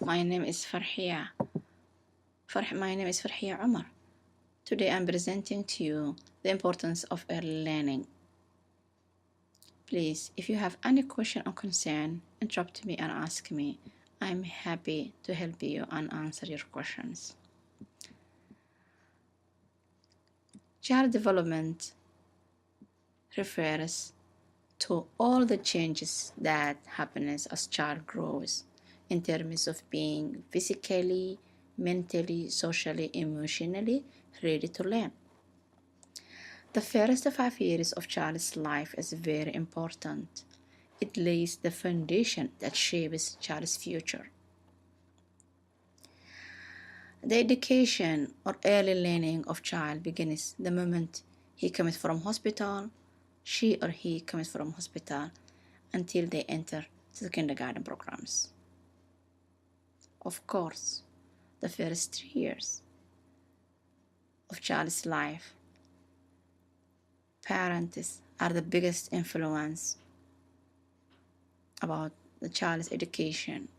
My name is Farhia. My name is Farhia Omar. Today I'm presenting to you the importance of early learning. Please, if you have any question or concern, interrupt me and ask me. I'm happy to help you and answer your questions. Child development refers to all the changes that happen as child grows in terms of being physically, mentally, socially, emotionally ready to learn. The first 5 years of child's life is very important. It lays the foundation that shapes child's future. The education or early learning of child begins the moment he comes from hospital, she or he comes from hospital, until they enter the kindergarten programs. Of course, the first 3 years of child's life, parents are the biggest influence about the child's education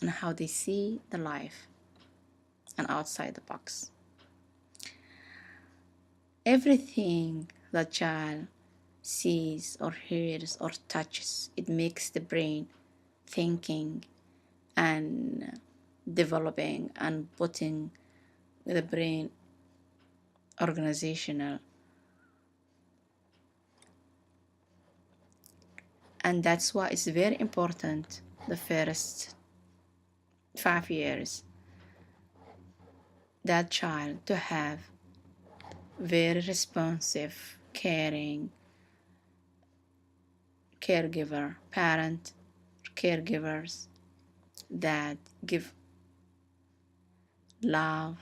and how they see the life and outside the box. Everything the child sees or hears or touches, it makes the brain thinking and developing and putting the brain organizational. And that's why it's very important the first 5 years that child to have very responsive, caring caregivers that give love,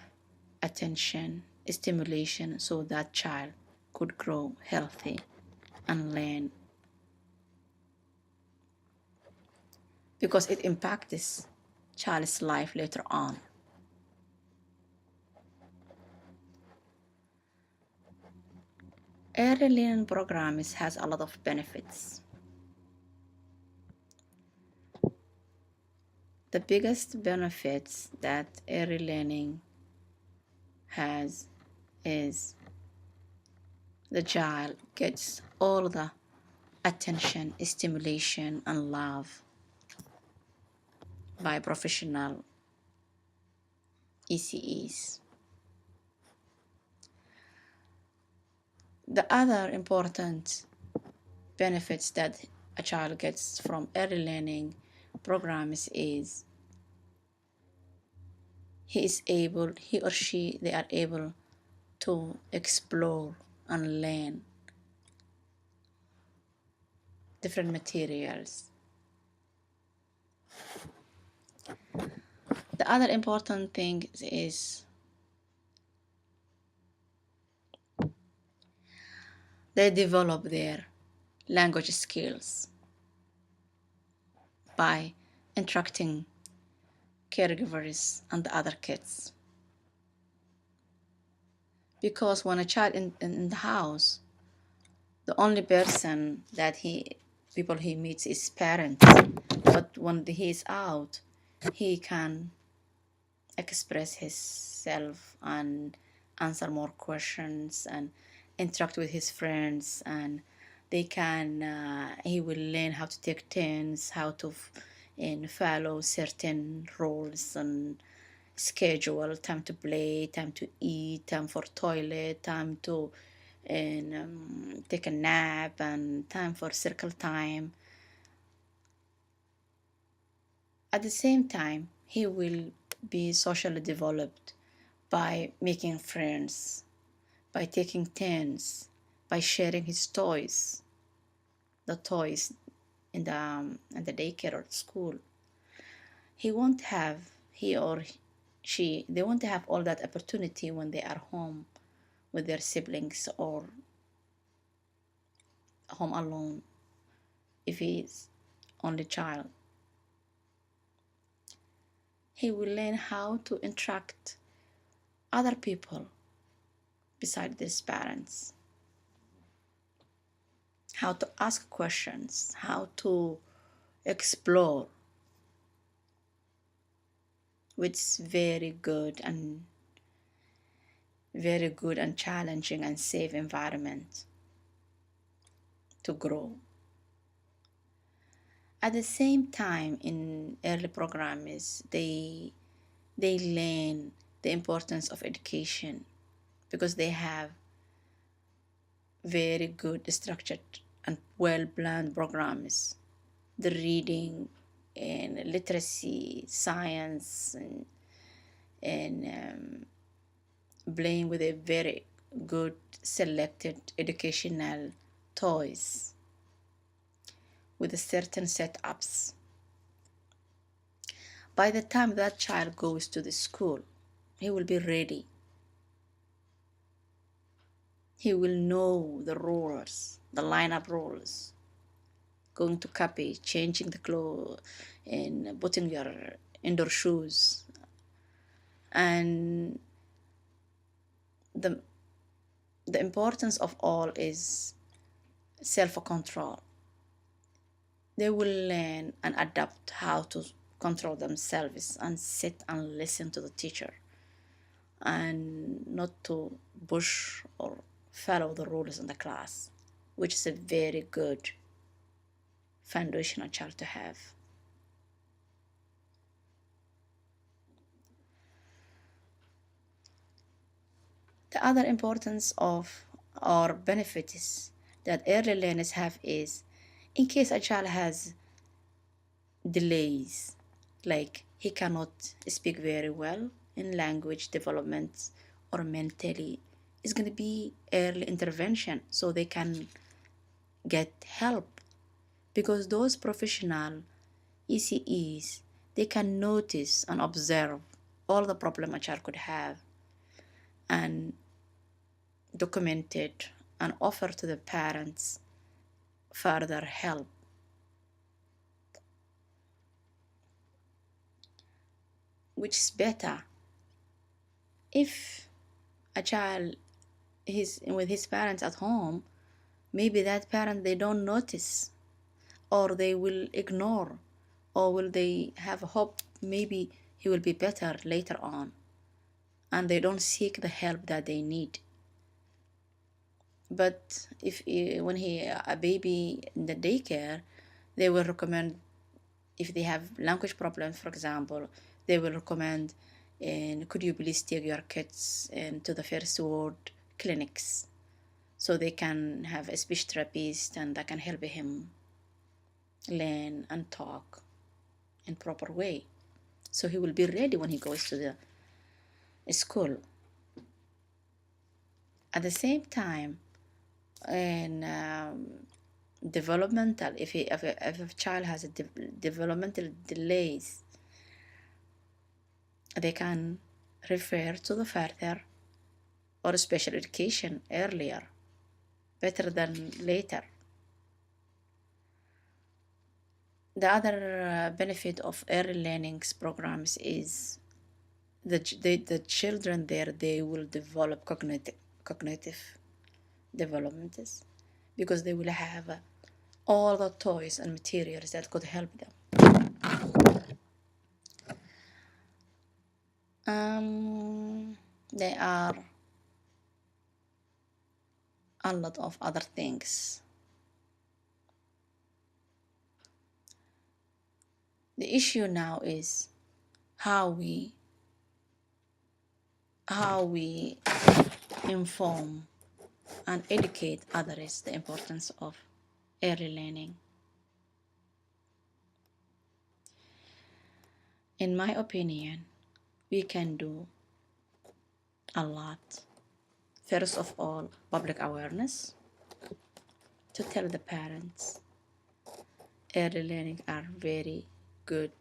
attention, stimulation, so that child could grow healthy and learn, because it impacts child's life later on. Early learning programs has a lot of benefits. The biggest benefits that early learning has is the child gets all the attention, stimulation, and love by professional ECEs. The other important benefits that a child gets from early learning programs is he or she, they are able to explore and learn different materials. The other important thing is they develop their language skills by interacting caregivers and the other kids. Because when a child in the house, the only person that people he meets is parents. But when he is out, he can express himself and answer more questions and interact with his friends, and he will learn how to take turns, how to follow certain rules and schedule, time to play, time to eat, time for toilet, time to take a nap, and time for circle time. At the same time, he will be socially developed by making friends, by taking turns, by sharing his toys, the toys in the daycare or school. He or she, they won't have all that opportunity when they are home with their siblings or home alone if he is only child. He will learn how to interact other people beside his parents, how to ask questions, how to explore. which is very good and challenging and safe environment to grow. At the same time, in early programs, they learn the importance of education because they have very good structured and well-planned programs. The reading and literacy, science, and playing with a very good selected educational toys with certain setups. By the time that child goes to the school, he will be ready. He will know the rules, the lineup rules, going to copy, changing the clothes, and putting your indoor shoes. And the importance of all is self-control. They will learn and adapt how to control themselves and sit and listen to the teacher and not to push or follow the rules in the class, which is a very good foundational child to have. The other importance of or benefits that early learners have is, in case a child has delays, like he cannot speak very well in language development or mentally, it's going to be early intervention so they can get help, because those professional ECEs, they can notice and observe all the problem a child could have and document it and offer to the parents further help. Which is better if a child is with his parents at home, maybe that parent they don't notice, or they will ignore, or will they have hope maybe he will be better later on, and they don't seek the help that they need. But if when he a baby in the daycare, they will recommend, if they have language problems, for example, they will recommend, and could you please take your kids to the first word clinics so they can have a speech therapist and that can help him learn and talk in proper way, so he will be ready when he goes to the school. At the same time, and developmental, if a child has a developmental delays, they can refer to the further or special education earlier, better than later. The other benefit of early learnings programs is the children there, they will develop cognitive developments, because they will have all the toys and materials that could help them. There are a lot of other things. The issue now is how we inform and educate others the importance of early learning. In my opinion, we can do a lot. First of all, public awareness, to tell the parents early learning are very good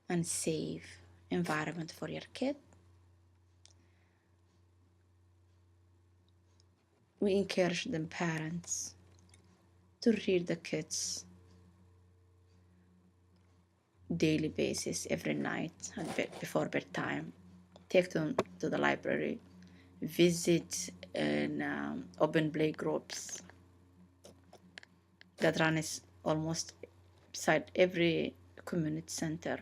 and safe environment for your kid. We encourage them parents to read the kids daily basis, every night before bedtime. Take them to the library, visit open play groups that run almost beside every community center.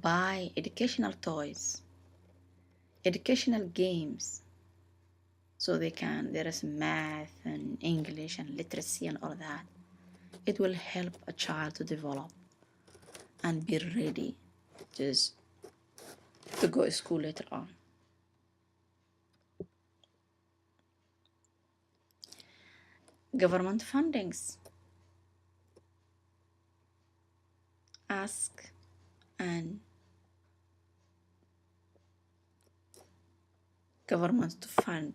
buy educational toys, educational games, so there is math and English and literacy and all that. It will help a child to develop and be ready just to go to school later on. Government fundings. Ask and government to fund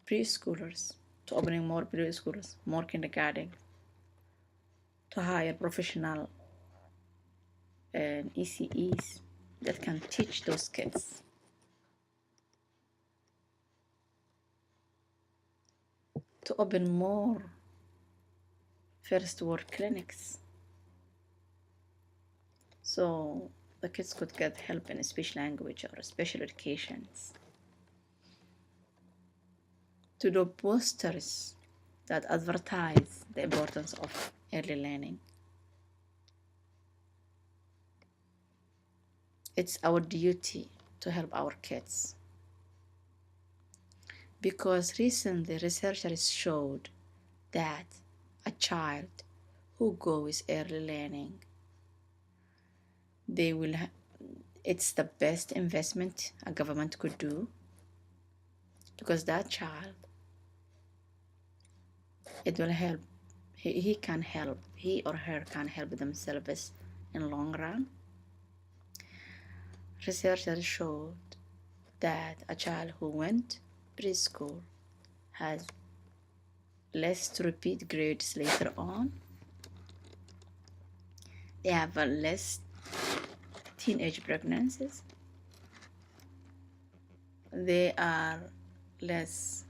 preschoolers, to opening more preschoolers, more kindergarten, to hire professional and ECEs that can teach those kids. To open more first word clinics so the kids could get help in speech language or special educations. To do posters that advertise the importance of early learning. It's our duty to help our kids, because recently researchers showed that a child who goes early learning, it's the best investment a government could do, because that child, it will help, he or her can help themselves in long run. Researchers showed that a child who went preschool has less to repeat grades later on. They have less teenage pregnancies. They are less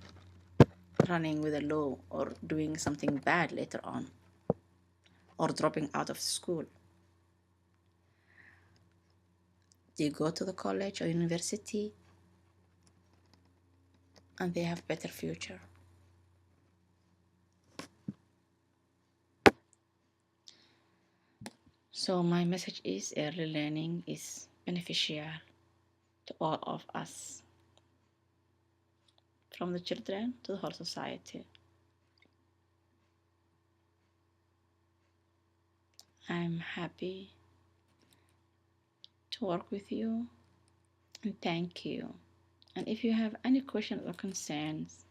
running with a low or doing something bad later on, or dropping out of school. They go to the college or university and they have better future. So my message is early learning is beneficial to all of us, from the children to the whole society. I'm happy to work with you, and thank you. And if you have any questions or concerns,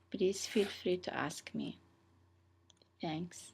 please feel free to ask me. Thanks.